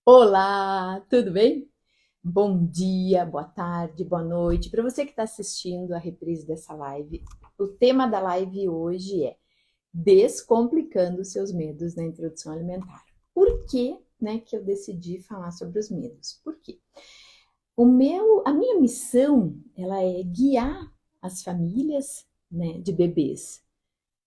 Olá, tudo bem? Bom dia, boa tarde, boa noite. Para você que está assistindo a reprise dessa live, o tema da live hoje é Descomplicando seus medos na introdução alimentar. Por que, que eu decidi falar sobre os medos? Por quê? A minha missão, ela é guiar as famílias, de bebês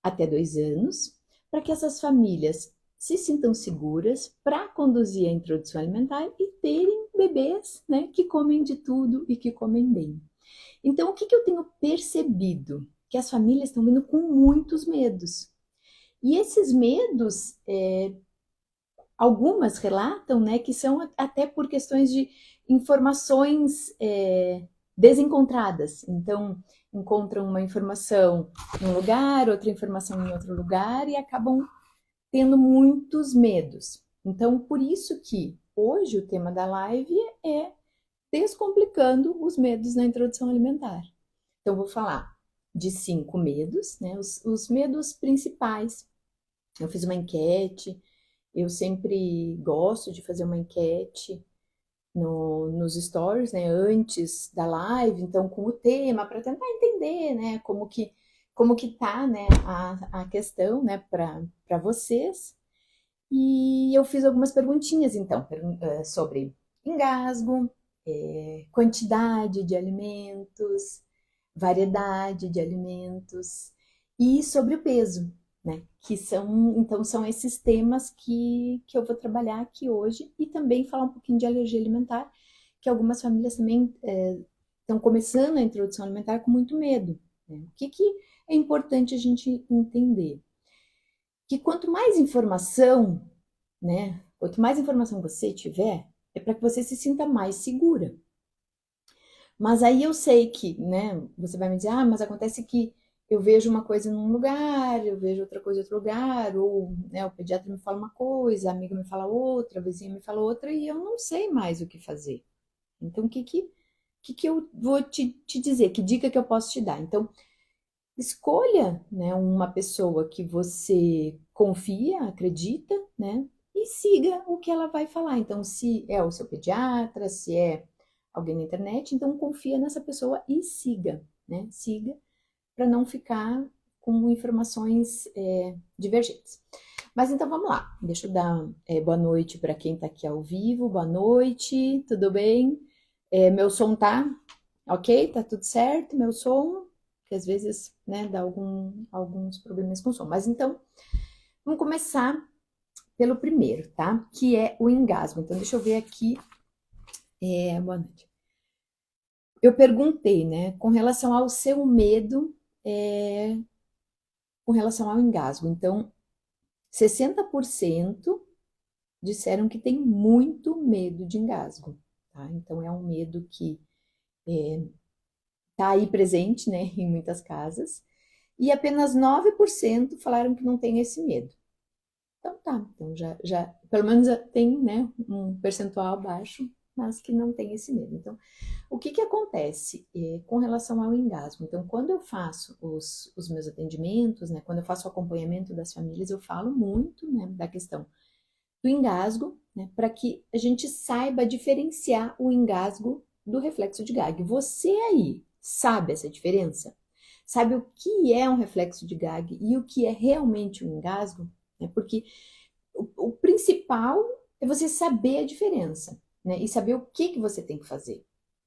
até 2 anos, para que essas famílias se sintam seguras para conduzir a introdução alimentar e terem bebês, que comem de tudo e que comem bem. Então, o que eu tenho percebido? Que as famílias estão vindo com muitos medos. E esses medos, algumas relatam, que são até por questões de informações desencontradas. Então, encontram uma informação num lugar, outra informação em outro lugar e acabam tendo muitos medos. Então, por isso que hoje o tema da live é descomplicando os medos na introdução alimentar. Então, vou falar de 5 medos, os medos principais. Eu fiz uma enquete, eu sempre gosto de fazer uma enquete nos stories, antes da live, então com o tema, para tentar entender, como que tá, a questão, para vocês. E eu fiz algumas perguntinhas, então, sobre engasgo, quantidade de alimentos, variedade de alimentos e sobre o peso, Que são esses temas que eu vou trabalhar aqui hoje e também falar um pouquinho de alergia alimentar, que algumas famílias também estão começando a introdução alimentar com muito medo. O que é importante a gente entender? Que quanto mais informação, quanto mais informação você tiver, é para que você se sinta mais segura. Mas aí eu sei que, você vai me dizer, mas acontece que eu vejo uma coisa num lugar, eu vejo outra coisa em outro lugar, ou o pediatra me fala uma coisa, a amiga me fala outra, a vizinha me fala outra, e eu não sei mais o que fazer. Então, o que eu vou te dizer? Que dica que eu posso te dar? Então, escolha, uma pessoa que você confia, acredita, e siga o que ela vai falar. Então, se é o seu pediatra, se é alguém na internet, então confia nessa pessoa e siga, Siga para não ficar com informações divergentes. Mas então vamos lá. Deixa eu dar boa noite para quem está aqui ao vivo. Boa noite, tudo bem? Meu som tá ok? Tá tudo certo? Meu som? Que às vezes, dá alguns problemas com o som. Mas então, vamos começar pelo primeiro, tá? Que é o engasgo. Então, deixa eu ver aqui. Boa noite. Eu perguntei, com relação ao seu medo, com relação ao engasgo. Então, 60% disseram que tem muito medo de engasgo, tá? Então, é um medo que tá aí presente, em muitas casas. E apenas 9% falaram que não tem esse medo. Então tá, então já pelo menos tem, um percentual baixo, mas que não tem esse medo. Então, o que acontece com relação ao engasgo? Então, quando eu faço os meus atendimentos, quando eu faço o acompanhamento das famílias, eu falo muito, da questão do engasgo, para que a gente saiba diferenciar o engasgo do reflexo de gag. Você aí sabe essa diferença? Sabe o que é um reflexo de gag e o que é realmente um engasgo? Porque o principal é você saber a diferença, e saber o que você tem que fazer.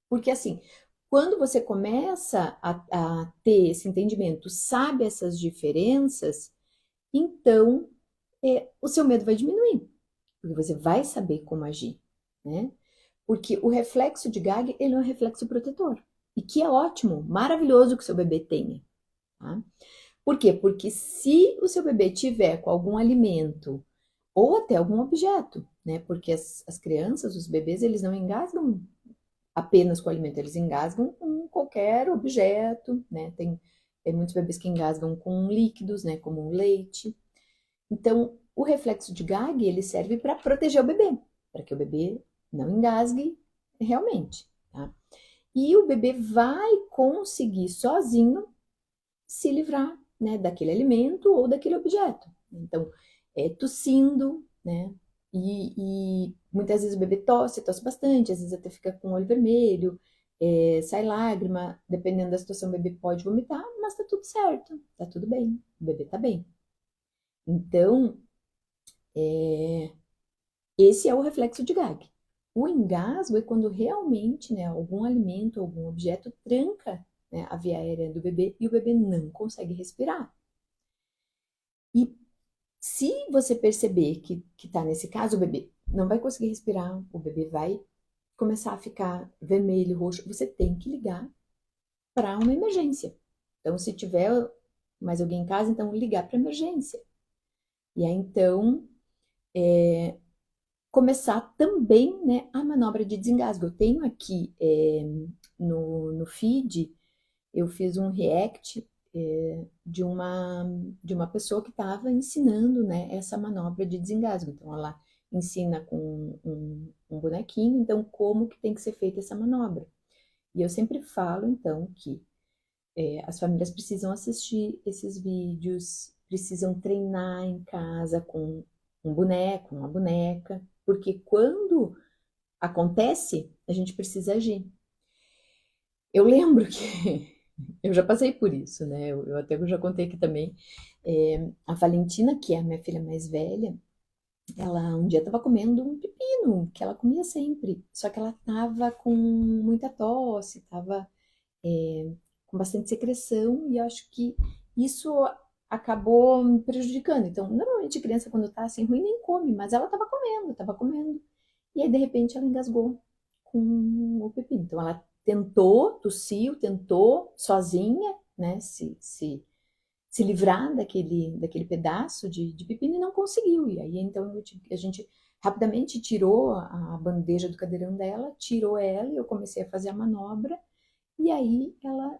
Porque assim, quando você começa a ter esse entendimento, sabe essas diferenças, então o seu medo vai diminuir, porque você vai saber como agir, Porque o reflexo de gag, ele é um reflexo protetor. E que é ótimo, maravilhoso que o seu bebê tenha, tá? Por quê? Porque se o seu bebê tiver com algum alimento ou até algum objeto, Porque as crianças, os bebês, eles não engasgam apenas com o alimento, eles engasgam com qualquer objeto, Tem muitos bebês que engasgam com líquidos, como o leite. Então, o reflexo de gag, ele serve para proteger o bebê, para que o bebê não engasgue realmente, tá? E o bebê vai conseguir sozinho se livrar, daquele alimento ou daquele objeto. Então, tossindo, E muitas vezes o bebê tosse, tosse bastante, às vezes até fica com o olho vermelho, sai lágrima, dependendo da situação, o bebê pode vomitar, mas tá tudo certo, tá tudo bem, o bebê tá bem. Então, esse é o reflexo de Gag. O engasgo é quando realmente, né, algum alimento, algum objeto tranca, né, a via aérea do bebê e o bebê não consegue respirar. E se você perceber que está nesse caso, o bebê não vai conseguir respirar, o bebê vai começar a ficar vermelho, roxo, você tem que ligar para uma emergência. Então, se tiver mais alguém em casa, então ligar para emergência. E aí, então, começar também, né, a manobra de desengasgo. Eu tenho aqui no feed, eu fiz um react de uma pessoa que estava ensinando, né, essa manobra de desengasgo. Então, ela ensina com um bonequinho, então, como que tem que ser feita essa manobra. E eu sempre falo, então, que as famílias precisam assistir esses vídeos, precisam treinar em casa com um boneco, uma boneca, porque quando acontece, a gente precisa agir. Eu lembro que eu já passei por isso, né? Eu até já contei aqui também. A Valentina, que é a minha filha mais velha, ela um dia estava comendo um pepino, que ela comia sempre, só que ela estava com muita tosse, estava com bastante secreção, e eu acho que isso acabou me prejudicando. Então, normalmente a criança, quando está assim ruim, nem come, mas ela estava comendo, estava comendo. E aí, de repente, ela engasgou com o pepino. Então, ela tentou, tossiu, tentou sozinha, né, se livrar daquele pedaço de pepino e não conseguiu. E aí, então, a gente rapidamente tirou a bandeja do cadeirão dela, tirou ela e eu comecei a fazer a manobra. E aí, ela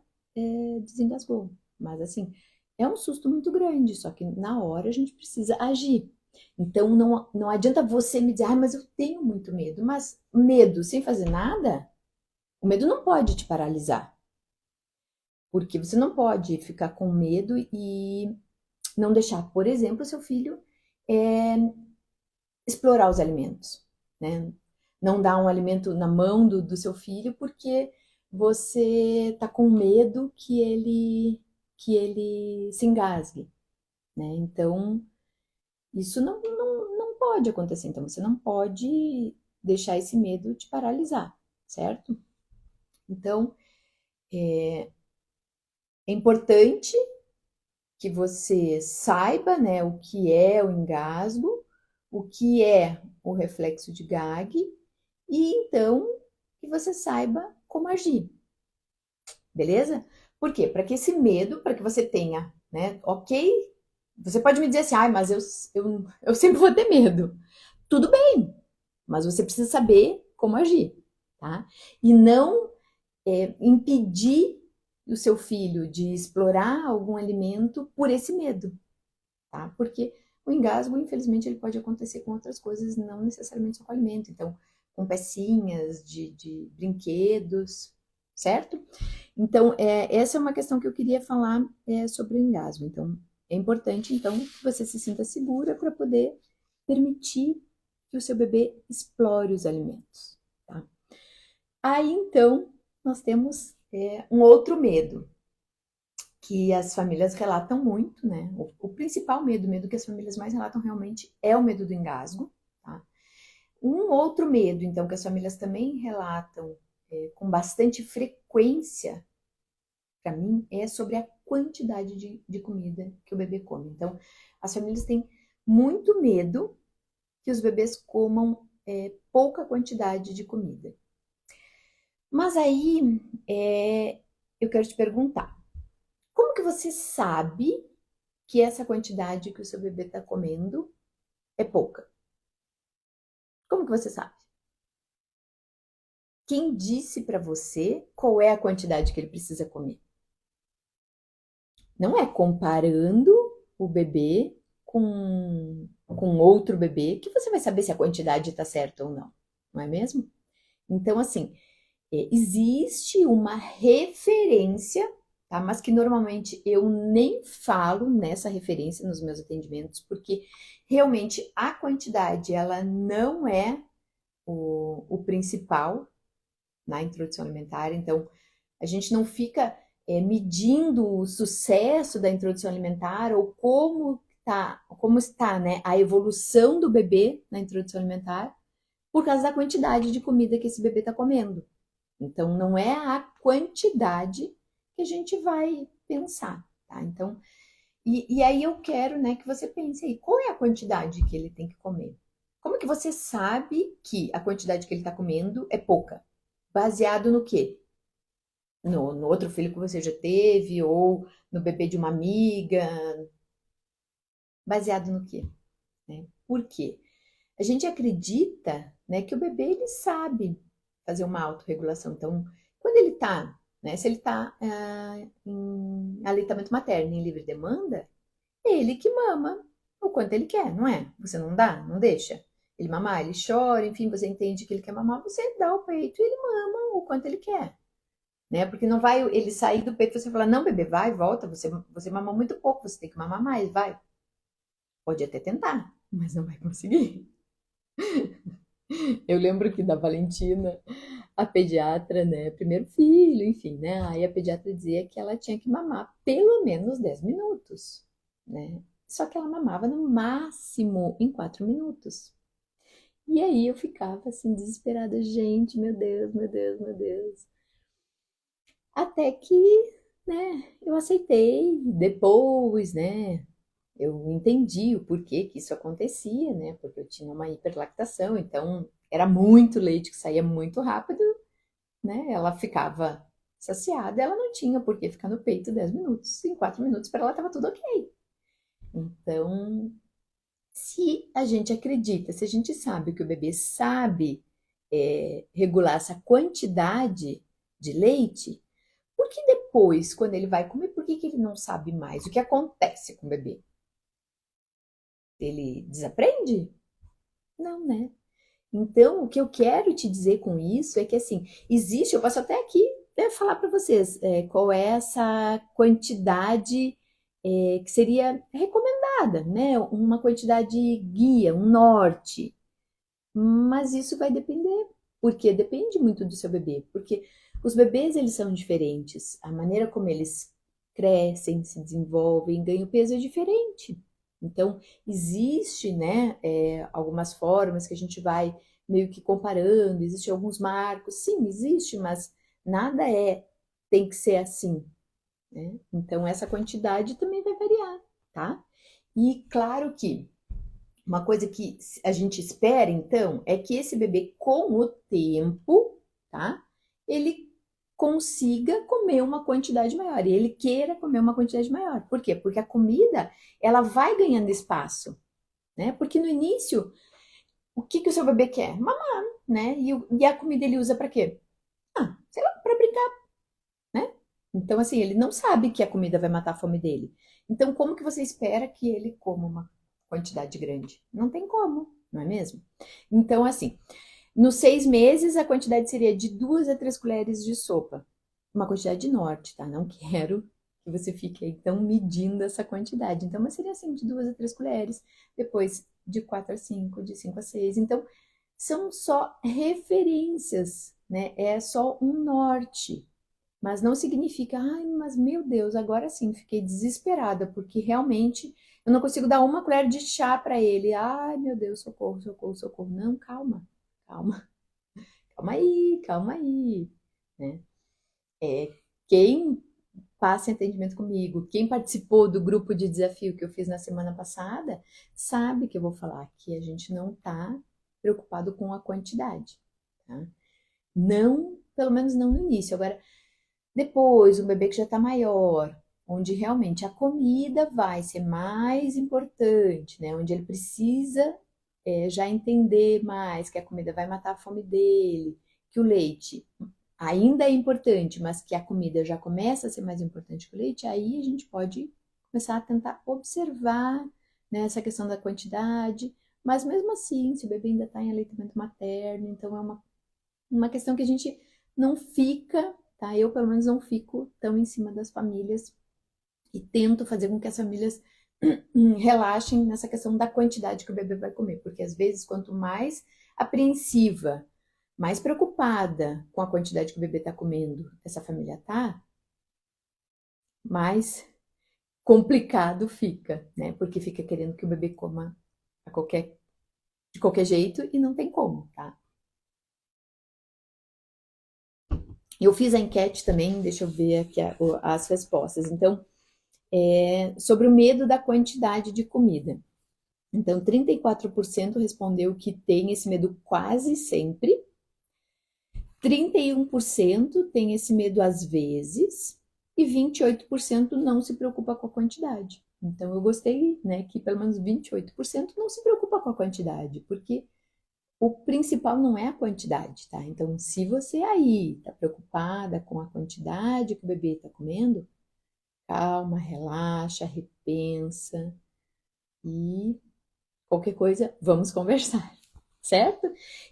desengasgou. Mas, assim, é um susto muito grande, só que na hora a gente precisa agir. Então, não adianta você me dizer, ah, mas eu tenho muito medo. Mas medo sem fazer nada, o medo não pode te paralisar. Porque você não pode ficar com medo e não deixar, por exemplo, o seu filho é, explorar os alimentos, né? Não dar um alimento na mão do seu filho porque você tá com medo que ele se engasgue, né? Então, isso não pode acontecer. Então, você não pode deixar esse medo te paralisar, certo? Então, é importante que você saiba, né, o que é o engasgo, o que é o reflexo de Gag, e então que você saiba como agir, beleza? Por quê? Para que esse medo, para que você tenha, né, ok? Você pode me dizer assim, ai, mas eu sempre vou ter medo. Tudo bem, mas você precisa saber como agir, tá? E não impedir o seu filho de explorar algum alimento por esse medo, tá? Porque o engasgo, infelizmente, ele pode acontecer com outras coisas, não necessariamente só com alimento. Então, com pecinhas de brinquedos, certo? Então, essa é uma questão que eu queria falar sobre o engasgo. Então, é importante, então, que você se sinta segura para poder permitir que o seu bebê explore os alimentos, tá? Aí, então, nós temos um outro medo, que as famílias relatam muito, né? O principal medo, o medo que as famílias mais relatam realmente é o medo do engasgo, tá? Um outro medo, então, que as famílias também relatam com bastante frequência, para mim, é sobre a quantidade de comida que o bebê come. Então, as famílias têm muito medo que os bebês comam pouca quantidade de comida. Mas aí, eu quero te perguntar, como que você sabe que essa quantidade que o seu bebê está comendo é pouca? Como que você sabe? Quem disse para você qual é a quantidade que ele precisa comer? Não é comparando o bebê com outro bebê que você vai saber se a quantidade está certa ou não, não é mesmo? Então, assim, existe uma referência, tá? Mas que normalmente eu nem falo nessa referência nos meus atendimentos, porque realmente a quantidade, ela não é o principal na introdução alimentar, então a gente não fica medindo o sucesso da introdução alimentar ou como está, né, a evolução do bebê na introdução alimentar por causa da quantidade de comida que esse bebê está comendo. Então, não é a quantidade que a gente vai pensar, tá? Então, e aí eu quero, né, que você pense aí, qual é a quantidade que ele tem que comer? Como que você sabe que a quantidade que ele está comendo é pouca? Baseado no quê? No outro filho que você já teve, ou no bebê de uma amiga? Baseado no quê? Né? Por quê? A gente acredita, né, que o bebê ele sabe fazer uma autorregulação. Então, quando ele está, né, se ele está em aleitamento materno em livre demanda, é ele que mama o quanto ele quer, não é? Você não dá, não deixa. Ele mamar, ele chora, enfim, você entende que ele quer mamar, você dá o peito e ele mama o quanto ele quer. Né? Porque não vai ele sair do peito e você falar, não, bebê, vai, volta, você mamou muito pouco, você tem que mamar mais, vai. Pode até tentar, mas não vai conseguir. Eu lembro que da Valentina, a pediatra, né, primeiro filho, enfim, né, aí a pediatra dizia que ela tinha que mamar pelo menos 10 minutos, né, só que ela mamava no máximo em 4 minutos. E aí eu ficava assim, desesperada, gente, meu Deus, meu Deus, meu Deus. Até que, né, eu aceitei, depois, né, eu entendi o porquê que isso acontecia, né? Porque eu tinha uma hiperlactação, então era muito leite que saía muito rápido, né? Ela ficava saciada, ela não tinha por que ficar no peito 10 minutos. Em 4 minutos para ela estava tudo ok. Então, se a gente acredita, se a gente sabe que o bebê sabe regular essa quantidade de leite, por que depois, quando ele vai comer, por que ele não sabe mais? O que acontece com o bebê? Ele desaprende? Não, né? Então, o que eu quero te dizer com isso é que, assim, existe, eu posso até aqui falar para vocês qual é essa quantidade que seria recomendada, né? Uma quantidade guia, um norte. Mas isso vai depender, porque depende muito do seu bebê, porque os bebês, eles são diferentes, a maneira como eles crescem, se desenvolvem, ganham peso é diferente. Então, existe, né, algumas formas que a gente vai meio que comparando, existem alguns marcos, sim, existe, mas nada tem que ser assim, né? Então, essa quantidade também vai variar, tá? E claro que uma coisa que a gente espera, então, é que esse bebê, com o tempo, tá? Ele consiga comer uma quantidade maior, e ele queira comer uma quantidade maior. Por quê? Porque a comida, ela vai ganhando espaço, né? Porque no início, o que o seu bebê quer? Mamar, né? E a comida ele usa para quê? Ah, sei lá, para brincar, né? Então, assim, ele não sabe que a comida vai matar a fome dele. Então, como que você espera que ele coma uma quantidade grande? Não tem como, não é mesmo? Então, assim, nos 6 meses, a quantidade seria de 2 a 3 colheres de sopa. Uma quantidade de norte, tá? Não quero que você fique aí tão medindo essa quantidade. Então, mas seria assim, de 2 a 3 colheres. Depois, de 4 a 5, de 5 a 6. Então, são só referências, né? É só um norte. Mas não significa, ai, mas meu Deus, agora sim, fiquei desesperada, porque realmente eu não consigo dar uma colher de chá para ele. Ai, meu Deus, socorro, socorro, socorro. Não, calma, calma, calma aí, né? É, quem passa em atendimento comigo, quem participou do grupo de desafio que eu fiz na semana passada, sabe que eu vou falar que a gente não está preocupado com a quantidade, tá? Não, pelo menos não no início. Agora, depois, um bebê que já está maior, onde realmente a comida vai ser mais importante, né? Onde ele precisa já entender mais que a comida vai matar a fome dele, que o leite ainda é importante, mas que a comida já começa a ser mais importante que o leite, aí a gente pode começar a tentar observar, né, essa questão da quantidade, mas mesmo assim, se o bebê ainda está em aleitamento materno, então é uma questão que a gente não fica tá? Eu, pelo menos, não fico tão em cima das famílias e tento fazer com que as famílias relaxem nessa questão da quantidade que o bebê vai comer, porque às vezes, quanto mais apreensiva, mais preocupada com a quantidade que o bebê está comendo, essa família tá, mais complicado fica, né? Porque fica querendo que o bebê coma de qualquer jeito e não tem como, tá? Eu fiz a enquete também, deixa eu ver aqui as respostas. Então, sobre o medo da quantidade de comida. Então, 34% respondeu que tem esse medo quase sempre, 31% tem esse medo às vezes e 28% não se preocupa com a quantidade. Então, eu gostei, né, que pelo menos 28% não se preocupa com a quantidade, porque o principal não é a quantidade, tá? Então, se você aí tá preocupada com a quantidade que o bebê tá comendo, calma, relaxa, repensa e qualquer coisa, vamos conversar, certo?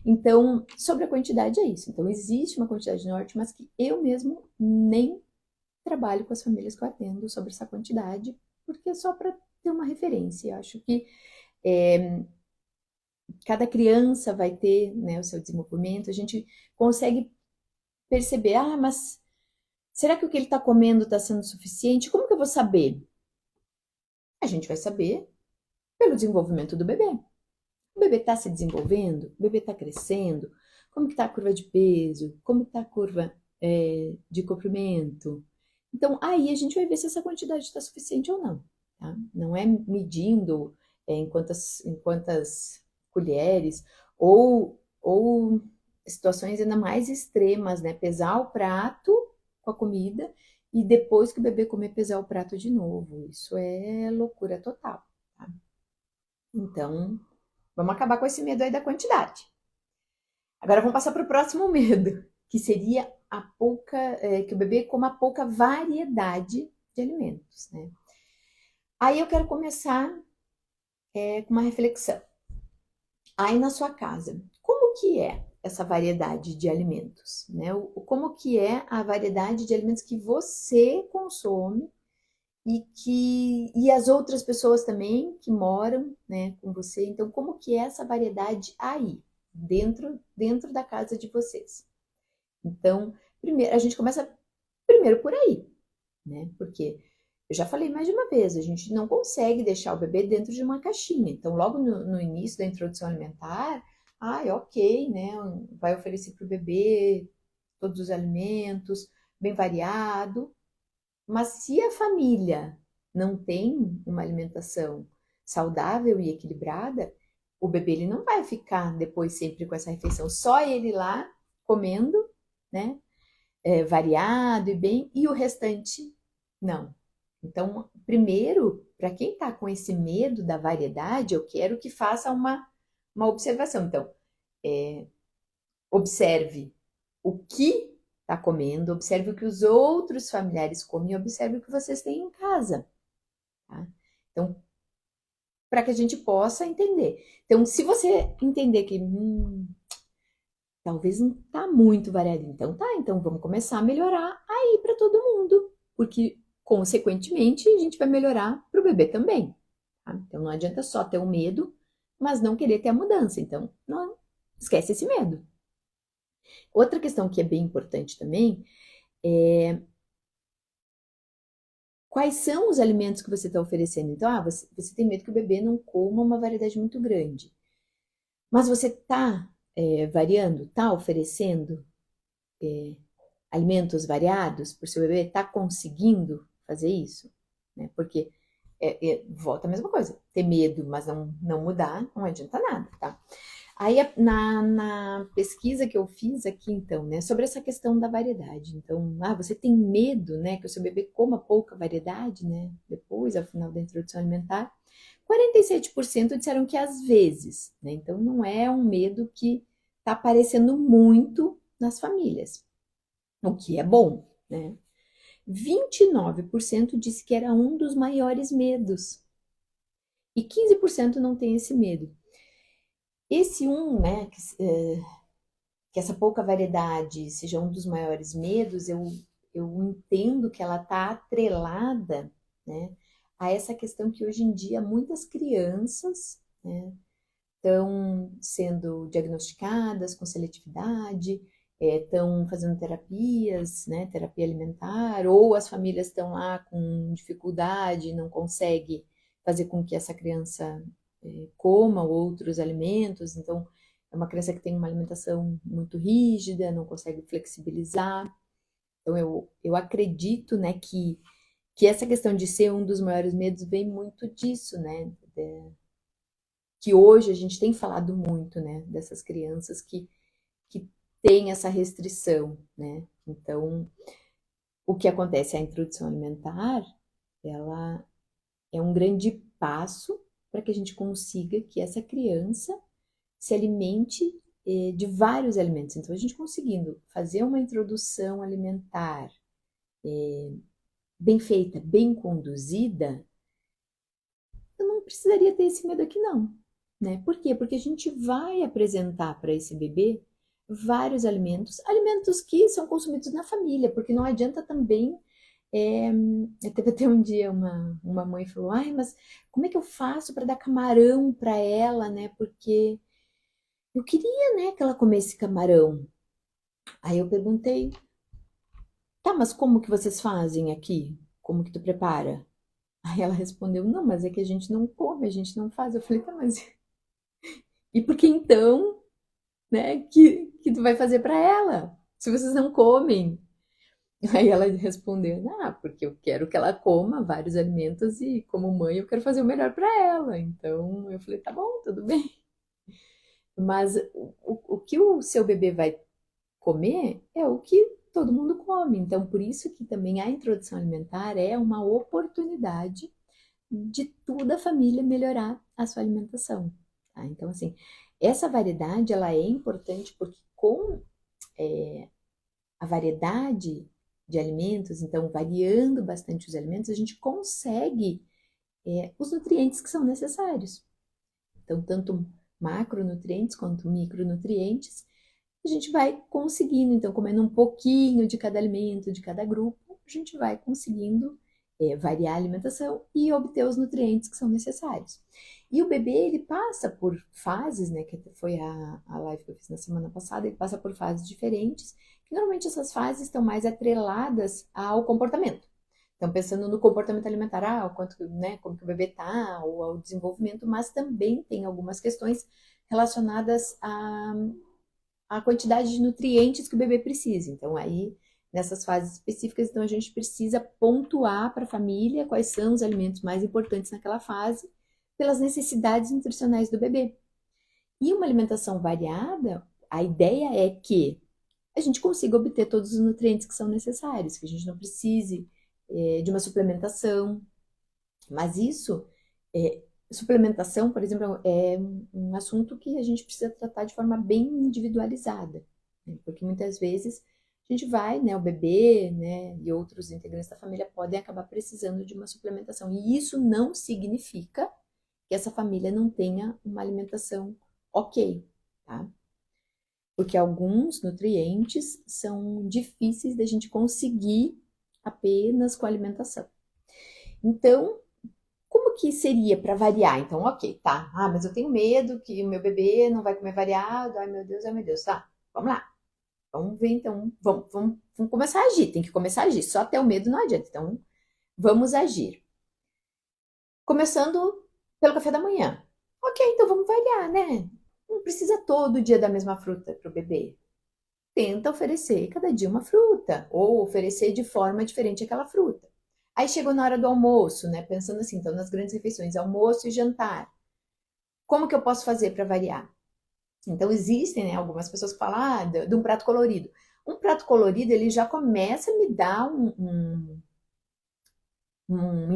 Então, sobre a quantidade é isso. Então, existe uma quantidade norte, mas que eu mesmo nem trabalho com as famílias que eu atendo sobre essa quantidade, porque é só para ter uma referência. Eu acho que cada criança vai ter, né, o seu desenvolvimento, a gente consegue perceber, mas será que o que ele está comendo está sendo suficiente? Como que eu vou saber? A gente vai saber pelo desenvolvimento do bebê. O bebê está se desenvolvendo? O bebê está crescendo? Como que está a curva de peso? Como está a curva de comprimento? Então, aí a gente vai ver se essa quantidade está suficiente ou não. Tá? Não é medindo em quantas colheres ou situações ainda mais extremas, né? Pesar o prato com a comida e depois que o bebê comer, pesar o prato de novo. Isso é loucura total. Tá? Então, vamos acabar com esse medo aí da quantidade. Agora vamos passar para o próximo medo, que seria que o bebê coma pouca variedade de alimentos, né? Aí eu quero começar com uma reflexão. Aí na sua casa, como que é essa variedade de alimentos, né? Como que é a variedade de alimentos que você consome e as outras pessoas também que moram, né, com você. Então, como que é essa variedade aí, dentro da casa de vocês? Então, primeiro, a gente começa primeiro por aí, né? Porque eu já falei mais de uma vez, a gente não consegue deixar o bebê dentro de uma caixinha. Então, logo no início da introdução alimentar, ok, né? Vai oferecer para o bebê todos os alimentos, bem variado. Mas se a família não tem uma alimentação saudável e equilibrada, o bebê ele não vai ficar depois sempre com essa refeição, só ele lá comendo, né? Variado e bem, e o restante não. Então, primeiro, para quem está com esse medo da variedade, eu quero que faça uma observação. Então, observe o que está comendo, observe o que os outros familiares comem, observe o que vocês têm em casa. Tá? Então, para que a gente possa entender. Então, se você entender que talvez não está muito variado, então tá, então vamos começar a melhorar aí para todo mundo, porque consequentemente a gente vai melhorar para o bebê também. Tá? Então não adianta só ter o medo, mas não querer ter a mudança. Então, não esquece esse medo. Outra questão que é bem importante também é quais são os alimentos que você está oferecendo. Então, você tem medo que o bebê não coma uma variedade muito grande. Mas você está variando, está oferecendo alimentos variados para o seu bebê? Está conseguindo fazer isso? Né? Porque volta a mesma coisa. Ter medo, mas não mudar, não adianta nada, tá? Aí, na pesquisa que eu fiz aqui, então, né, sobre essa questão da variedade. Então, você tem medo, né, que o seu bebê coma pouca variedade, né, depois, ao final da introdução alimentar. 47% disseram que às vezes, né, então não é um medo que está aparecendo muito nas famílias, o que é bom, né. 29% disse que era um dos maiores medos e 15% não tem esse medo. Esse né, que essa pouca variedade seja um dos maiores medos, eu entendo que ela está atrelada, né, a essa questão que hoje em dia muitas crianças, né, estão sendo diagnosticadas com seletividade, estão fazendo terapias, né, terapia alimentar, ou as famílias estão lá com dificuldade, não consegue fazer com que essa criança coma outros alimentos, então é uma criança que tem uma alimentação muito rígida, não consegue flexibilizar. Então eu acredito, né, que essa questão de ser um dos maiores medos vem muito disso, né, que hoje a gente tem falado muito, né, dessas crianças que têm essa restrição, né? Então, o que acontece? A introdução alimentar, ela é um grande passo para que a gente consiga que essa criança se alimente de vários alimentos. Então, a gente conseguindo fazer uma introdução alimentar bem feita, bem conduzida, eu não precisaria ter esse medo aqui, não. Né? Por quê? Porque a gente vai apresentar para esse bebê vários alimentos, alimentos que são consumidos na família, porque não adianta também. Teve até um dia uma mãe falou: ai, mas como é que eu faço para dar camarão para ela, né? Porque eu queria, né, que ela comesse camarão. Aí eu perguntei: tá, mas como que vocês fazem aqui? Como que tu prepara? Aí ela respondeu: não, mas é que a gente não come, a gente não faz. Eu falei: tá, mas e por que então, né, que tu vai fazer para ela? Se vocês não comem. Aí ela respondeu: ah, porque eu quero que ela coma vários alimentos e, como mãe, eu quero fazer o melhor para ela. Então eu falei: tá bom, tudo bem. Mas o que o seu bebê vai comer é o que todo mundo come. Então, por isso que também a introdução alimentar é uma oportunidade de toda a família melhorar a sua alimentação. Tá? Então, assim, essa variedade ela é importante porque com a variedade de alimentos, então variando bastante os alimentos, a gente consegue os nutrientes que são necessários. Então, tanto macronutrientes quanto micronutrientes, a gente vai conseguindo, então, comendo um pouquinho de cada alimento, de cada grupo, a gente vai conseguindo variar a alimentação e obter os nutrientes que são necessários. E o bebê, ele passa por fases, né, que foi a live que eu fiz na semana passada, ele passa por fases diferentes, que normalmente essas fases estão mais atreladas ao comportamento. Então, pensando no comportamento alimentar, o quanto, né, como que o bebê tá, ou ao desenvolvimento, mas também tem algumas questões relacionadas a quantidade de nutrientes que o bebê precisa. Então, aí, nessas fases específicas, então a gente precisa pontuar para a família quais são os alimentos mais importantes naquela fase, pelas necessidades nutricionais do bebê. E uma alimentação variada, a ideia é que a gente consiga obter todos os nutrientes que são necessários, que a gente não precise de uma suplementação. Mas isso, suplementação, por exemplo, é um assunto que a gente precisa tratar de forma bem individualizada, né? Porque muitas vezes a gente vai, né, o bebê, né, e outros integrantes da família podem acabar precisando de uma suplementação. E isso não significa que essa família não tenha uma alimentação ok, tá? Porque alguns nutrientes são difíceis da gente conseguir apenas com a alimentação. Então, como que seria para variar? Então, ok, tá. Ah, mas eu tenho medo que o meu bebê não vai comer variado. Ai meu Deus, tá. Vamos lá. Vamos ver, então. Vamos começar a agir. Tem que começar a agir. Só ter o medo não adianta. Então, vamos agir. Começando pelo café da manhã. Ok, então vamos variar, né? Não precisa todo dia da mesma fruta para o bebê. Tenta oferecer cada dia uma fruta, ou oferecer de forma diferente aquela fruta. Aí chegou na hora do almoço, né? Pensando assim, então nas grandes refeições, almoço e jantar. Como que eu posso fazer para variar? Então existem, né, algumas pessoas que falam de um prato colorido. Um prato colorido ele já começa a me dar um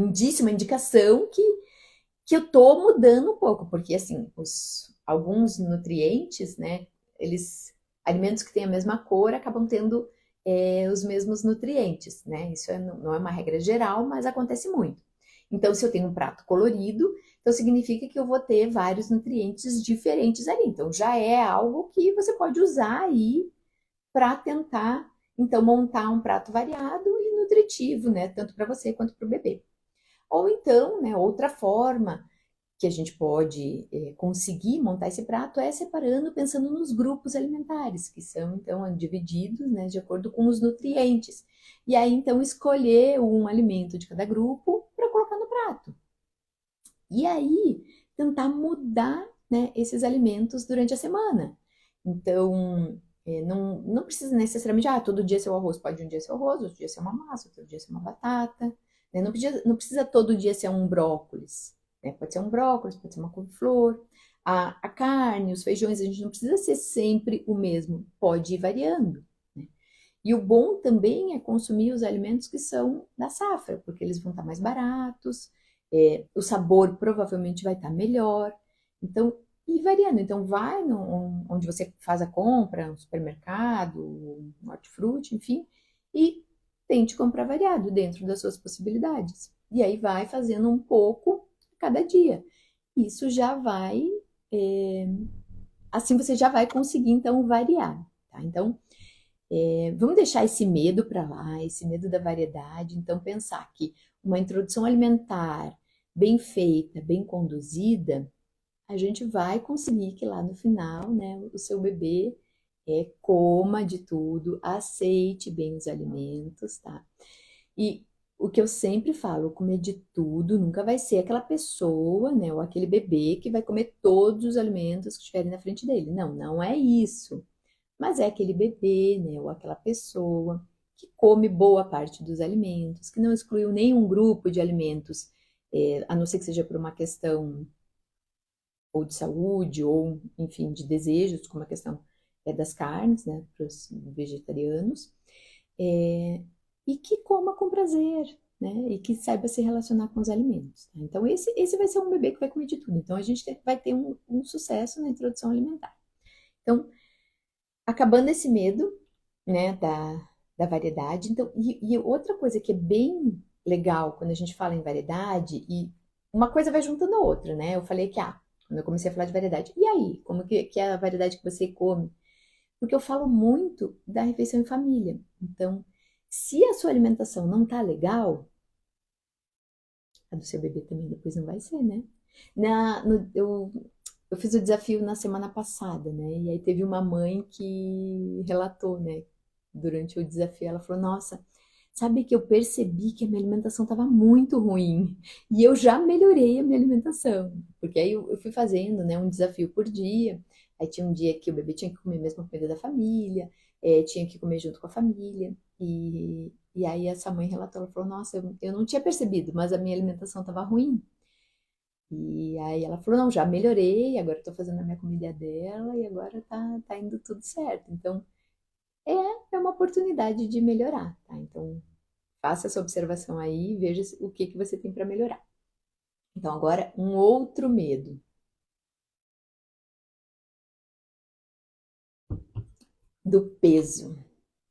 indício, uma indicação que eu tô mudando um pouco, porque assim, alguns nutrientes, né, alimentos que têm a mesma cor acabam tendo os mesmos nutrientes, né? Isso não é uma regra geral, mas acontece muito. Então, se eu tenho um prato colorido, então significa que eu vou ter vários nutrientes diferentes ali. Então, já é algo que você pode usar aí para tentar, então, montar um prato variado e nutritivo, né? Tanto para você quanto para o bebê. Ou então, né, outra forma que a gente pode conseguir montar esse prato é separando, pensando nos grupos alimentares, que são, então, divididos, né, de acordo com os nutrientes. E aí, então, escolher um alimento de cada grupo para colocar no prato. E aí, tentar mudar, né, esses alimentos durante a semana. Então, não precisa necessariamente, todo dia ser o arroz. Pode um dia ser o arroz, outro dia ser uma massa, outro dia ser uma batata. Né? Não precisa todo dia ser um brócolis. Né? Pode ser um brócolis, pode ser uma couve-flor. A carne, os feijões, a gente não precisa ser sempre o mesmo. Pode ir variando. Né? E o bom também é consumir os alimentos que são da safra, porque eles vão estar mais baratos, o sabor provavelmente vai estar melhor. Então, ir variando. Então, vai onde você faz a compra, no supermercado, no hortifruti, enfim, e tente comprar variado dentro das suas possibilidades. E aí vai fazendo um pouco cada dia. Isso já vai, assim você já vai conseguir, então, variar. Tá? Então, vamos deixar esse medo para lá, esse medo da variedade. Então, pensar que uma introdução alimentar bem feita, bem conduzida, a gente vai conseguir que lá no final, né, o seu bebê coma de tudo, aceite bem os alimentos, tá? E o que eu sempre falo, comer de tudo nunca vai ser aquela pessoa, né, ou aquele bebê que vai comer todos os alimentos que estiverem na frente dele. Não, não é isso. Mas é aquele bebê, né, ou aquela pessoa que come boa parte dos alimentos, que não excluiu nenhum grupo de alimentos, a não ser que seja por uma questão ou de saúde, ou, enfim, de desejos, como a questão das carnes, né, para os vegetarianos, e que coma com prazer, né, e que saiba se relacionar com os alimentos. Tá? Então, esse vai ser um bebê que vai comer de tudo. Então, a gente vai ter um sucesso na introdução alimentar. Então, acabando esse medo, né, da variedade. Então, e outra coisa que é bem legal quando a gente fala em variedade, e uma coisa vai juntando a outra, né? Eu falei que, quando eu comecei a falar de variedade, e aí? Como que é a variedade que você come? Porque eu falo muito da refeição em família. Então, se a sua alimentação não tá legal, a do seu bebê também depois não vai ser, né? Eu fiz o desafio na semana passada, né? E aí teve uma mãe que relatou, né? Durante o desafio, ela falou: Nossa, sabe que eu percebi que a minha alimentação estava muito ruim e eu já melhorei a minha alimentação, porque aí eu fui fazendo, né? Um desafio por dia. Aí tinha um dia que o bebê tinha que comer a mesma comida da família, tinha que comer junto com a família. E aí essa mãe relatou, ela falou: Nossa, eu não tinha percebido, mas a minha alimentação estava ruim. E aí ela falou, não, já melhorei, agora estou fazendo a minha comida dela e agora tá indo tudo certo. Então, é uma oportunidade de melhorar, tá? Então, faça essa observação aí e veja o que você tem para melhorar. Então, agora, um outro medo. Do peso,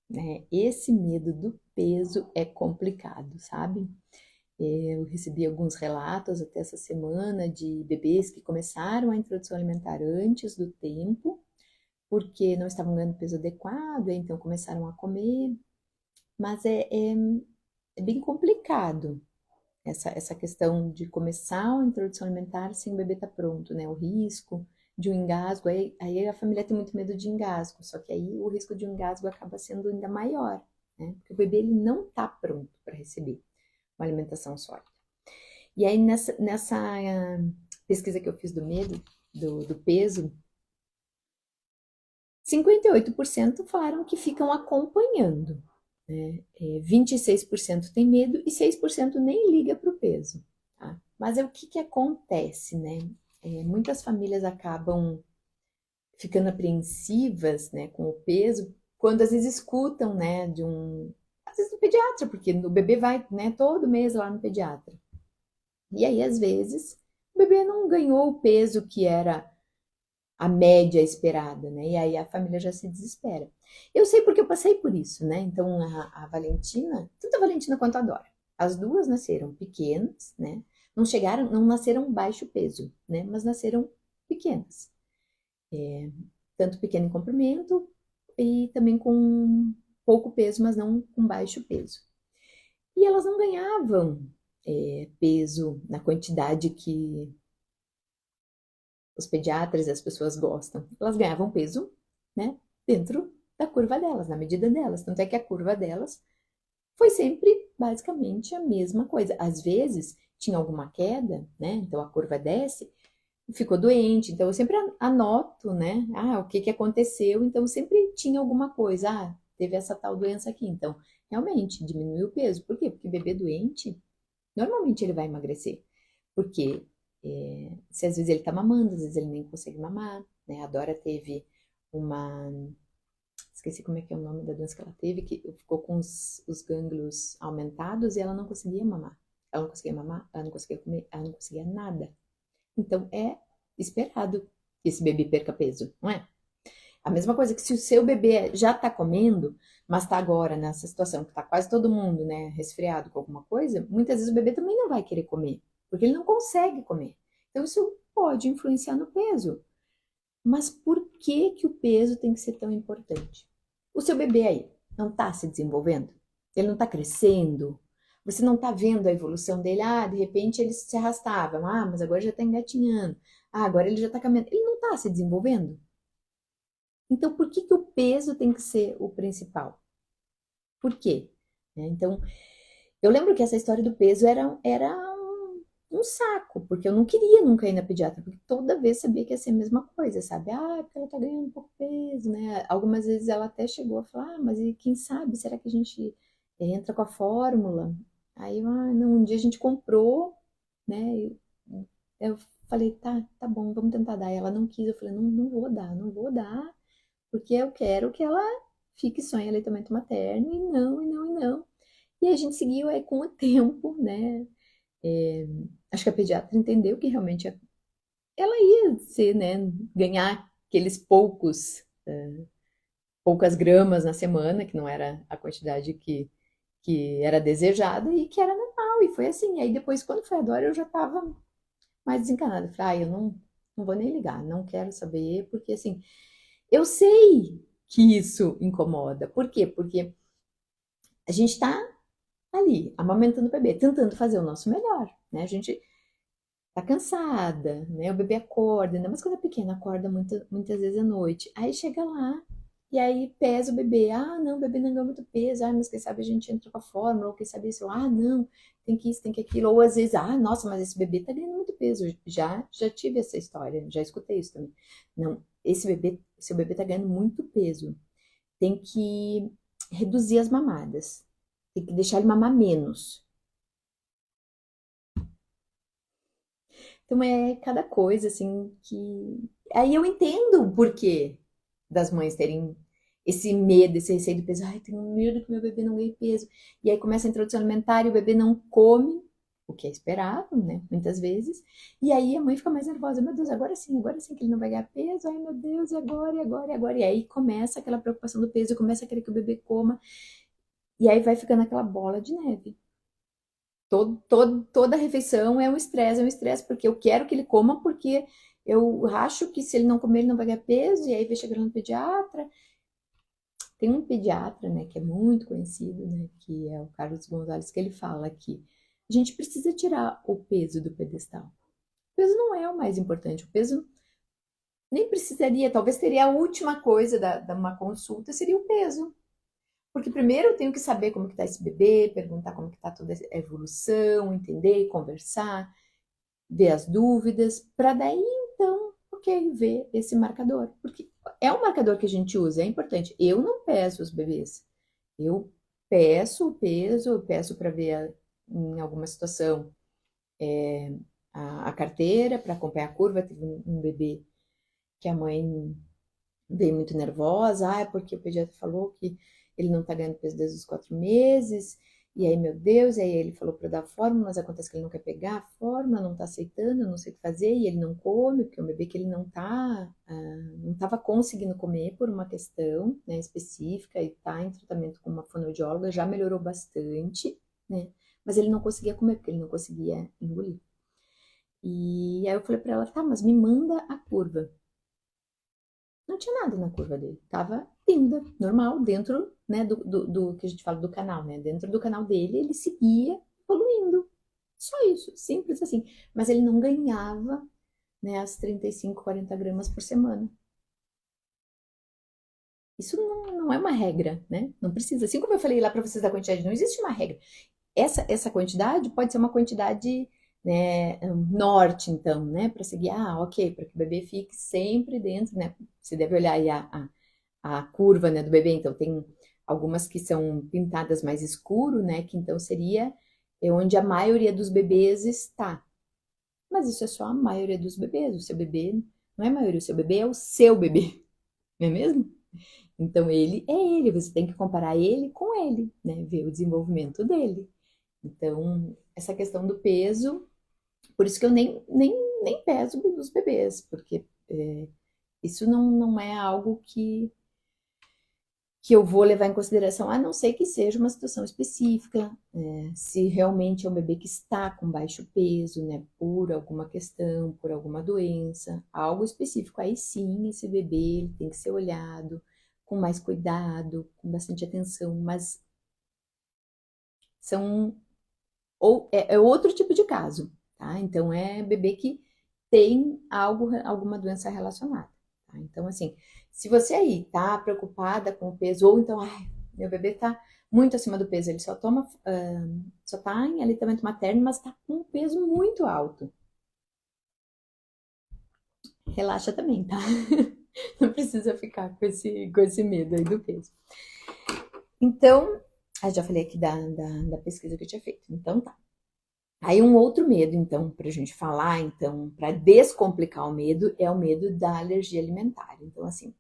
né? Esse medo do peso é complicado, sabe? Eu recebi alguns relatos até essa semana de bebês que começaram a introdução alimentar antes do tempo, porque não estavam ganhando peso adequado, então começaram a comer, mas é bem complicado essa questão de começar a introdução alimentar sem o bebê estar pronto, né? O risco de um engasgo, aí a família tem muito medo de engasgo, só que aí o risco de um engasgo acaba sendo ainda maior, né? Porque o bebê ele não está pronto para receber uma alimentação sólida. E aí nessa pesquisa que eu fiz do medo, do peso, 58% falaram que ficam acompanhando, né? 26% tem medo e 6% nem liga para o peso. Tá? Mas o que acontece, né? Muitas famílias acabam ficando apreensivas, né, com o peso quando às vezes escutam, né, às vezes do pediatra, porque o bebê vai, né, todo mês lá no pediatra. E aí, às vezes, o bebê não ganhou o peso que era a média esperada, né? E aí a família já se desespera. Eu sei porque eu passei por isso, né? Então a Valentina, tanto a Valentina quanto a Dora. As duas nasceram pequenas, né? Não nasceram baixo peso, né? Mas nasceram pequenas. Tanto pequeno em comprimento e também com pouco peso, mas não com baixo peso. E elas não ganhavam peso na quantidade que os pediatras e as pessoas gostam. Elas ganhavam peso, né, dentro da curva delas, na medida delas. Tanto é que a curva delas foi sempre basicamente a mesma coisa. Às vezes tinha alguma queda, né, então a curva desce, ficou doente, então eu sempre anoto, né, o que aconteceu, então sempre tinha alguma coisa, teve essa tal doença aqui, então realmente diminuiu o peso. Por quê? Porque bebê doente, normalmente ele vai emagrecer, porque se às vezes ele tá mamando, às vezes ele nem consegue mamar, né, a Dora teve uma, esqueci como é que é o nome da doença que ela teve, que ficou com os gânglios aumentados e ela não conseguia mamar, ela não conseguia mamar, ela não conseguia comer, ela não conseguia nada. Então é esperado que esse bebê perca peso, não é? A mesma coisa que se o seu bebê já tá comendo, mas tá agora nessa situação que tá quase todo mundo, né, resfriado com alguma coisa, muitas vezes o bebê também não vai querer comer, porque ele não consegue comer. Então isso pode influenciar no peso. Mas por que que o peso tem que ser tão importante? O seu bebê aí não tá se desenvolvendo? Ele não tá crescendo? Você não tá vendo a evolução dele? De repente ele se arrastava. Mas agora já tá engatinhando. Agora ele já tá caminhando. Ele não tá se desenvolvendo? Então, por que que o peso tem que ser o principal? Por quê? Então, eu lembro que essa história do peso era um saco, porque eu não queria nunca ir na pediatra, porque toda vez sabia que ia ser a mesma coisa, sabe? Porque ela tá ganhando um pouco peso, né? Algumas vezes ela até chegou a falar, mas e quem sabe, será que a gente entra com a fórmula? Aí, não, um dia a gente comprou, né? Eu falei, tá bom, vamos tentar dar. E ela não quis, eu falei, não vou dar, não vou dar, porque eu quero que ela fique só em aleitamento materno, e não, e não, e não. E a gente seguiu aí com o tempo, né? Acho que a pediatra entendeu que realmente ela ia ser, né, ganhar aqueles poucas gramas na semana, que não era a quantidade que era desejada e que era normal, e foi assim. Aí depois, quando foi a Dora, eu já tava mais desencanada. Falei, eu não vou nem ligar, não quero saber, porque assim, eu sei que isso incomoda. Por quê? Porque a gente tá ali, amamentando o bebê, tentando fazer o nosso melhor, né? A gente tá cansada, né? O bebê acorda, ainda mais quando é pequeno, acorda muitas vezes à noite. Aí chega lá, e aí pesa o bebê. Não, o bebê não ganhou muito peso. Mas quem sabe a gente entra com a fórmula, ou quem sabe isso. Não, tem que isso, tem que aquilo. Ou às vezes, nossa, mas esse bebê tá ganhando muito peso. Já tive essa história, já escutei isso também. Não, seu bebê tá ganhando muito peso. Tem que reduzir as mamadas. Tem que deixar ele mamar menos. Então é cada coisa assim que. Aí eu entendo o porquê das mães terem esse medo, esse receio do peso. Tenho medo que meu bebê não ganhe peso. E aí começa a introdução alimentar e o bebê não come, o que é esperado, né? Muitas vezes. E aí a mãe fica mais nervosa. Meu Deus, agora sim que ele não vai ganhar peso. Ai, meu Deus, e agora, e agora, e agora? E aí começa aquela preocupação do peso, começa a querer que o bebê coma. E aí vai ficando aquela bola de neve. Toda refeição é um estresse, porque eu quero que ele coma, porque eu acho que se ele não comer, ele não vai ganhar peso, e aí vai chegando no pediatra. Tem um pediatra, né, que é muito conhecido, né, que é o Carlos Gonzalez, que ele fala que a gente precisa tirar o peso do pedestal. O peso não é o mais importante, o peso nem precisaria, talvez seria a última coisa da uma consulta, seria o peso. Porque primeiro eu tenho que saber como que tá esse bebê, perguntar como que tá toda a evolução, entender, conversar, ver as dúvidas, para daí então, ok, ver esse marcador. Porque é um marcador que a gente usa, é importante. Eu não peço os bebês. Eu peço o peso, eu peço para ver em alguma situação a carteira, para acompanhar a curva. Teve um bebê que a mãe veio muito nervosa, é porque o pediatra falou que ele não tá ganhando peso desde os 4 meses, e aí, meu Deus, aí ele falou para dar fórmula, mas acontece que ele não quer pegar a fórmula, não tá aceitando, eu não sei o que fazer, e ele não come, porque é um bebê que ele não tava conseguindo comer por uma questão, né, específica, e tá em tratamento com uma fonoaudióloga, já melhorou bastante, né, mas ele não conseguia comer, porque ele não conseguia engolir. E aí eu falei pra ela, tá, mas me manda a curva. Não tinha nada na curva dele, tava linda, normal, dentro, né, do que a gente fala do canal, né, dentro do canal dele, ele seguia evoluindo. Só isso, simples assim. Mas ele não ganhava, né, as 35, 40 gramas por semana. Isso não é uma regra, né? Não precisa. Assim como eu falei lá para vocês da quantidade, não existe uma regra. Essa quantidade pode ser uma quantidade, né, norte, então, né? Para seguir, ok, para que o bebê fique sempre dentro, né? Você deve olhar aí a curva, né, do bebê. Então, tem algumas que são pintadas mais escuro, né? Que então seria onde a maioria dos bebês está. Mas isso é só a maioria dos bebês. O seu bebê não é a maioria, o seu bebê é o seu bebê, não é mesmo? Então ele é ele, você tem que comparar ele com ele, né? Ver o desenvolvimento dele. Então, essa questão do peso, por isso que eu nem peso os bebês, porque isso não é algo que eu vou levar em consideração, a não ser que seja uma situação específica, se realmente é um bebê que está com baixo peso, né, por alguma questão, por alguma doença, algo específico, aí sim esse bebê ele tem que ser olhado com mais cuidado, com bastante atenção, mas são é outro tipo de caso, tá? Então é bebê que tem alguma doença relacionada, tá? Então assim, se você aí tá preocupada com o peso ou então, ai, meu bebê tá muito acima do peso, ele só toma, só tá em aleitamento materno, mas tá com um peso muito alto. Relaxa também, tá? Não precisa ficar com esse medo aí do peso. Então, já falei aqui da pesquisa que eu tinha feito. Então tá. Aí um outro medo, então, para a gente falar, então, para descomplicar o medo, é o medo da alergia alimentar. Então, assim,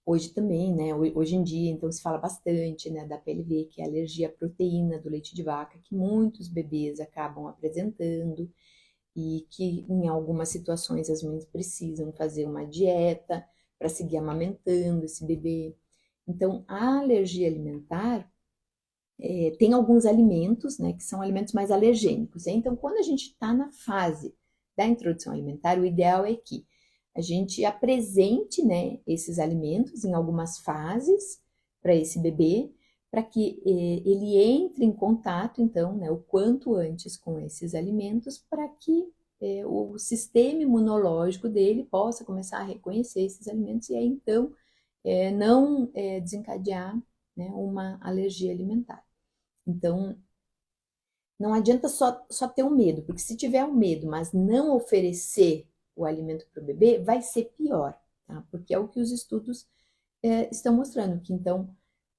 hoje também, né, hoje em dia, então, se fala bastante, né, da PLV, que é a alergia à proteína do leite de vaca, que muitos bebês acabam apresentando e que em algumas situações as mães precisam fazer uma dieta para seguir amamentando esse bebê. Então, a alergia alimentar tem alguns alimentos, né, que são alimentos mais alergênicos. Então, quando a gente está na fase da introdução alimentar, o ideal é que a gente apresente, né, esses alimentos em algumas fases para esse bebê, para que ele entre em contato, então, né, o quanto antes com esses alimentos, para que o sistema imunológico dele possa começar a reconhecer esses alimentos e aí, então, não desencadear, né, uma alergia alimentar. Então, não adianta só ter um medo, porque se tiver um medo, mas não oferecer o alimento para o bebê, vai ser pior, tá? Porque é o que os estudos estão mostrando, que então,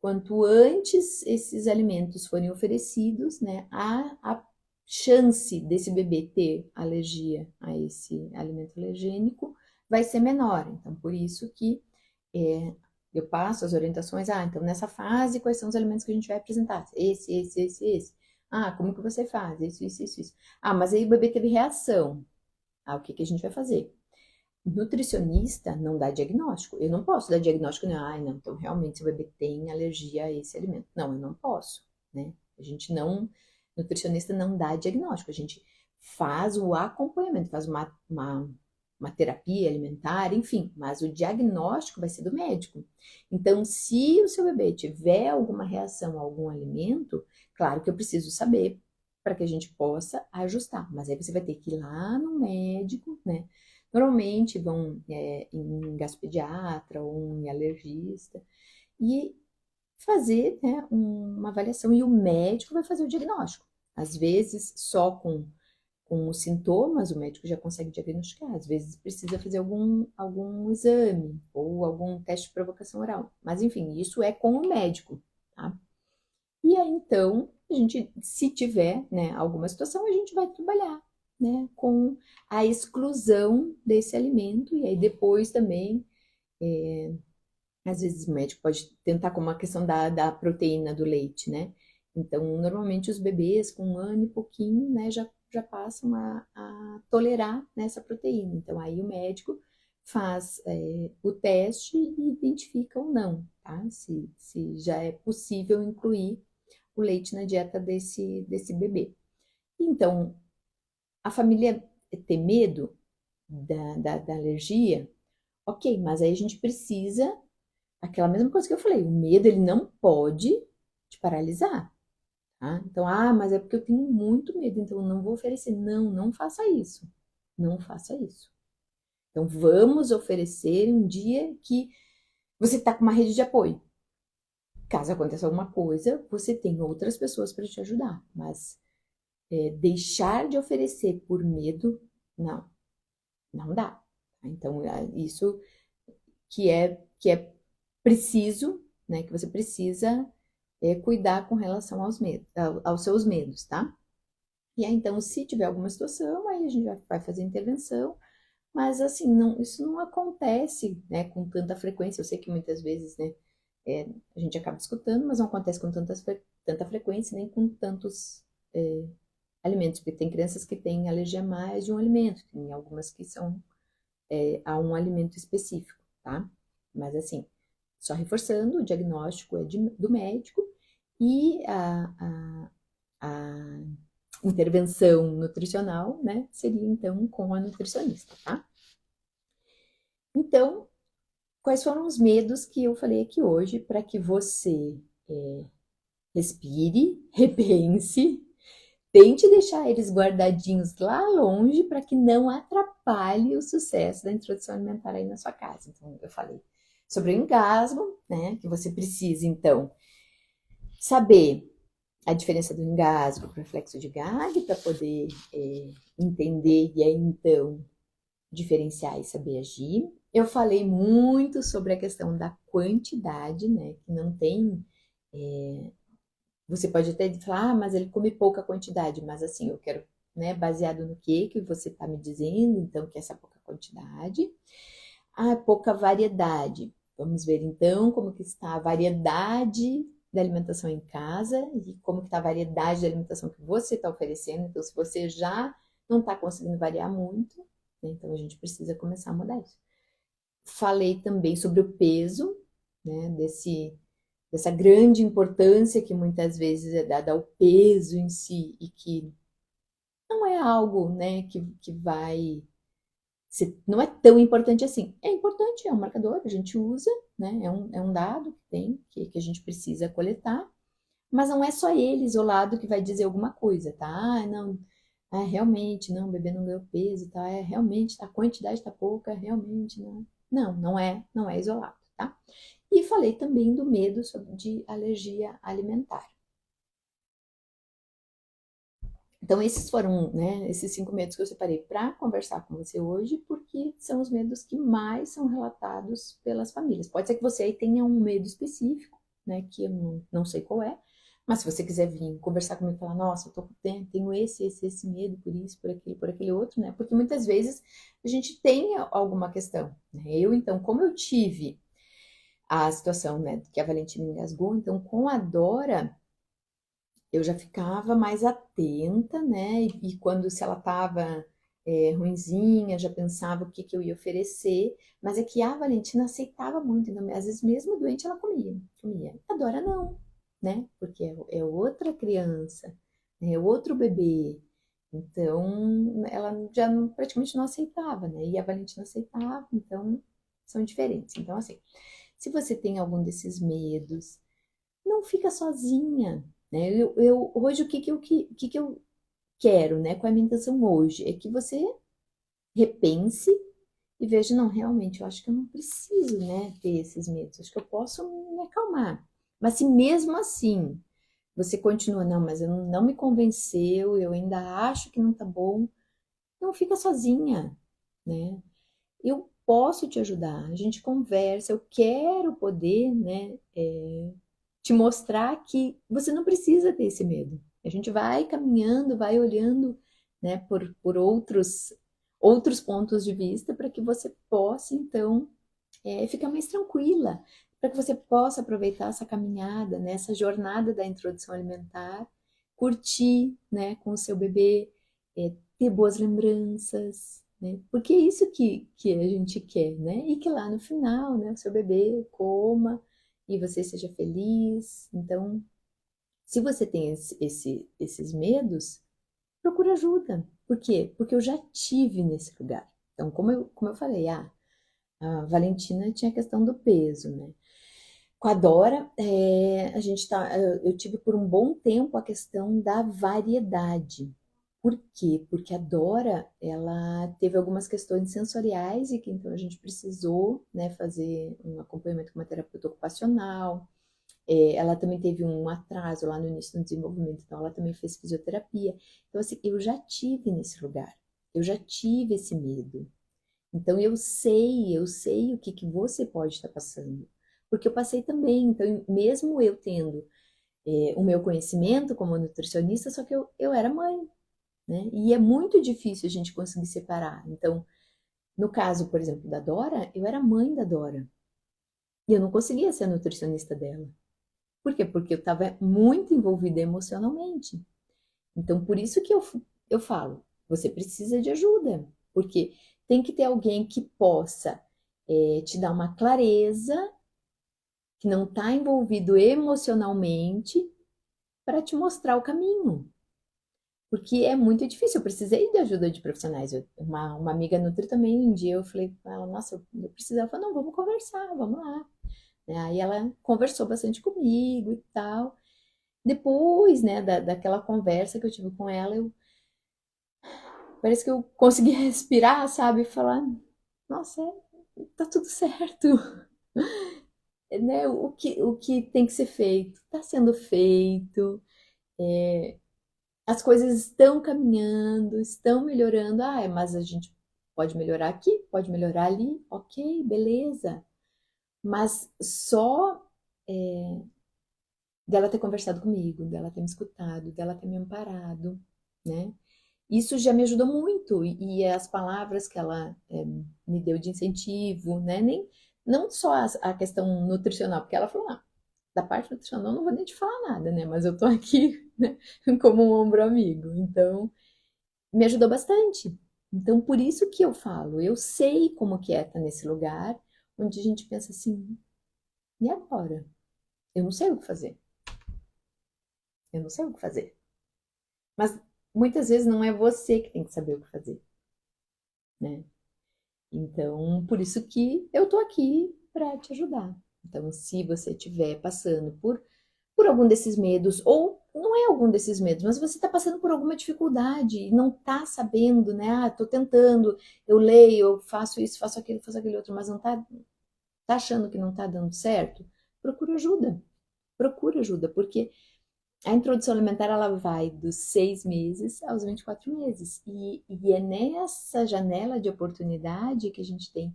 quanto antes esses alimentos forem oferecidos, né, a chance desse bebê ter alergia a esse alimento alergênico vai ser menor. Então, por isso que é, eu passo as orientações, então nessa fase, quais são os alimentos que a gente vai apresentar? Esse. Como que você faz? Isso. Mas aí o bebê teve reação. O que que a gente vai fazer? Nutricionista não dá diagnóstico. Eu não posso dar diagnóstico, não. Não, então realmente seu bebê tem alergia a esse alimento. Não, eu não posso, né? A gente não, nutricionista não dá diagnóstico. A gente faz o acompanhamento, faz uma terapia alimentar, enfim, mas o diagnóstico vai ser do médico. Então, se o seu bebê tiver alguma reação a algum alimento, claro que eu preciso saber para que a gente possa ajustar. Mas aí você vai ter que ir lá no médico, né? Normalmente vão em gastropediatra ou em alergista e fazer, né, uma avaliação e o médico vai fazer o diagnóstico. Às vezes, só com os sintomas, o médico já consegue diagnosticar. Às vezes, precisa fazer algum exame ou algum teste de provocação oral. Mas, enfim, isso é com o médico, tá? E aí, então, a gente, se tiver, né, alguma situação, a gente vai trabalhar, né, com a exclusão desse alimento. E aí, depois também, às vezes o médico pode tentar com uma questão da proteína do leite, né? Então, normalmente os bebês com 1 ano e pouquinho, né, já passam a tolerar nessa proteína. Então, aí o médico faz o teste e identifica ou não, tá? Se já é possível incluir o leite na dieta desse bebê. Então, a família ter medo da alergia, ok, mas aí a gente precisa, aquela mesma coisa que eu falei, o medo ele não pode te paralisar, tá? Então, mas é porque eu tenho muito medo, então eu não vou oferecer. Não, não faça isso. Não faça isso. Então, vamos oferecer um dia que você está com uma rede de apoio. Caso aconteça alguma coisa, você tem outras pessoas para te ajudar, mas deixar de oferecer por medo, não, não dá. Então, isso que é preciso, né, que você precisa cuidar com relação aos seus medos, tá? E aí, então, se tiver alguma situação, aí a gente vai fazer intervenção, mas assim, não, isso não acontece, né, com tanta frequência. Eu sei que muitas vezes, né, a gente acaba escutando, mas não acontece com tanta frequência, nem com tantos alimentos, porque tem crianças que têm alergia a mais de um alimento, tem algumas que são a um alimento específico, tá? Mas assim, só reforçando, o diagnóstico é do médico e a intervenção nutricional, né, seria então com a nutricionista, tá? Então, quais foram os medos que eu falei aqui hoje para que você respire, repense, tente deixar eles guardadinhos lá longe para que não atrapalhe o sucesso da introdução alimentar aí na sua casa. Então, eu falei sobre o engasgo, né? Que você precisa, então, saber a diferença do engasgo para o reflexo de Gag para poder entender e aí, então, diferenciar e saber agir. Eu falei muito sobre a questão da quantidade, né? Que não tem. Você pode até falar, mas ele come pouca quantidade, mas assim, eu quero, né, baseado no que você está me dizendo, então, que é essa pouca quantidade. Pouca variedade. Vamos ver então como que está a variedade da alimentação em casa e como que está a variedade da alimentação que você está oferecendo. Então, se você já não está conseguindo variar muito, né, então a gente precisa começar a mudar isso. Falei também sobre o peso, né, dessa grande importância que muitas vezes é dada ao peso em si e que não é algo, né, que vai não é tão importante assim. É importante, é um marcador, a gente usa, né? É um dado que tem, que a gente precisa coletar, mas não é só ele isolado que vai dizer alguma coisa, tá? Não, realmente, não, o bebê não ganhou peso, tá? Realmente, a quantidade tá pouca, realmente, não. Não é isolado, tá? E falei também do medo de alergia alimentar. Então, esses foram, né, esses 5 medos que eu separei para conversar com você hoje, porque são os medos que mais são relatados pelas famílias. Pode ser que você aí tenha um medo específico, né, que eu não sei qual é, mas se você quiser vir conversar comigo e falar, nossa, eu tenho esse medo por isso, por aquele outro, né, porque muitas vezes a gente tem alguma questão, né? Então, como eu tive a situação, né, que a Valentina engasgou, então com a Dora eu já ficava mais atenta, né? E quando se ela estava ruinzinha, já pensava o que eu ia oferecer. Mas é que a Valentina aceitava muito, então, às vezes mesmo doente ela comia. A Dora não, né? Porque é outra criança, é outro bebê. Então ela já praticamente não aceitava, né? E a Valentina aceitava, então são diferentes. Então, assim, se você tem algum desses medos, não fica sozinha, né? Hoje, o que eu quero, né? Qual é a minha intenção hoje? É que você repense e veja, não, realmente, eu acho que eu não preciso, né, ter esses medos. Acho que eu posso me acalmar. Mas se mesmo assim você continua, não, mas eu não me convenceu, eu ainda acho que não tá bom, não fica sozinha, né? Eu posso te ajudar, a gente conversa, eu quero poder, né, te mostrar que você não precisa ter esse medo. A gente vai caminhando, vai olhando, né, por outros pontos de vista para que você possa, então, ficar mais tranquila, para que você possa aproveitar essa caminhada, né, essa jornada da introdução alimentar, curtir, né, com o seu bebê, ter boas lembranças, né, porque é isso que a gente quer, né, e que lá no final, né, o seu bebê coma e você seja feliz. Então, Se você tem esses medos, procure ajuda. Por quê? Porque eu já tive nesse lugar. Então, como eu falei, a Valentina tinha a questão do peso, né? Com a Dora, eu tive por um bom tempo a questão da variedade. Por quê? Porque a Dora, ela teve algumas questões sensoriais e que então a gente precisou, né, fazer um acompanhamento com uma terapeuta ocupacional. Ela também teve um atraso lá no início do desenvolvimento, então ela também fez fisioterapia. Então, assim, eu já tive nesse lugar, eu já tive esse medo. Então, eu sei o que que você pode estar passando. Porque eu passei também, então, mesmo eu tendo o meu conhecimento como nutricionista, só que eu era mãe, né? E é muito difícil a gente conseguir separar. Então, no caso, por exemplo, da Dora, eu era mãe da Dora. E eu não conseguia ser a nutricionista dela. Por quê? Porque eu estava muito envolvida emocionalmente. Então, por isso que eu falo, você precisa de ajuda, porque tem que ter alguém que possa te dar uma clareza, que não está envolvido emocionalmente, para te mostrar o caminho. Porque é muito difícil, eu precisei de ajuda de profissionais. Uma amiga Nutri também, um dia eu falei com ela, nossa, eu preciso. Ela falou, não, vamos conversar, vamos lá. Aí ela conversou bastante comigo e tal. Depois, né, daquela conversa que eu tive com ela, parece que eu consegui respirar, sabe? E falar, nossa, tá tudo certo, né? O que tem que ser feito, tá sendo feito, as coisas estão caminhando, estão melhorando. Ah, mas a gente pode melhorar aqui, pode melhorar ali, ok, beleza. Mas só dela ter conversado comigo, dela ter me escutado, dela ter me amparado, né? Isso já me ajudou muito. E as palavras que ela me deu de incentivo, né? Não só a questão nutricional, porque ela falou, da parte nutricional eu não vou nem te falar nada, né? Mas eu tô aqui, né, como um ombro amigo. Então, me ajudou bastante. Então, por isso que eu falo, eu sei como que é estar nesse lugar onde a gente pensa assim, e agora? Eu não sei o que fazer. Eu não sei o que fazer. Mas muitas vezes não é você que tem que saber o que fazer, né? Então, por isso que eu tô aqui para te ajudar. Então, se você estiver passando por algum desses medos, ou não é algum desses medos, mas você está passando por alguma dificuldade e não está sabendo, né? Ah, tô tentando, eu leio, eu faço isso, faço aquilo, faço aquele outro, mas não tá achando que não tá dando certo, procura ajuda. Procura ajuda, porque a introdução alimentar ela vai dos 6 meses aos 24 meses. E é nessa janela de oportunidade que a gente tem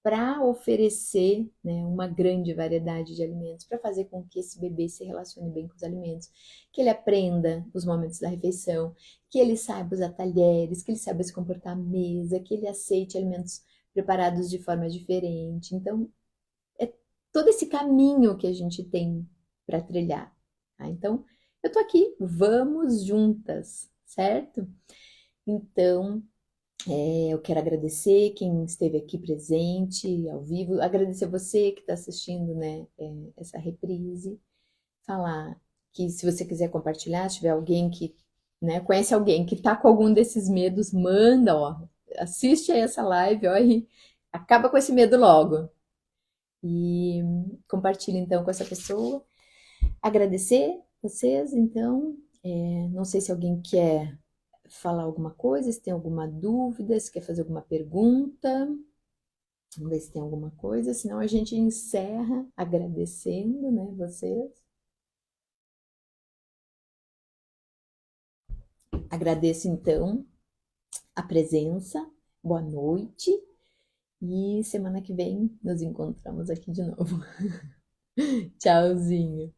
para oferecer, né, uma grande variedade de alimentos, para fazer com que esse bebê se relacione bem com os alimentos, que ele aprenda os momentos da refeição, que ele saiba usar talheres, que ele saiba se comportar à mesa, que ele aceite alimentos preparados de forma diferente. Então, é todo esse caminho que a gente tem para trilhar. Tá? Então, eu tô aqui, vamos juntas, certo? Então, eu quero agradecer quem esteve aqui presente, ao vivo, agradecer você que está assistindo, né, essa reprise, falar que se você quiser compartilhar, se tiver alguém que, né, conhece alguém que está com algum desses medos, manda, ó, assiste aí essa live, ó, e acaba com esse medo logo. E compartilhe então com essa pessoa. Agradecer vocês, então, não sei se alguém quer falar alguma coisa, se tem alguma dúvida, se quer fazer alguma pergunta. Vamos ver se tem alguma coisa, senão a gente encerra agradecendo, né, vocês. Agradeço então a presença, boa noite e semana que vem nos encontramos aqui de novo. Tchauzinho.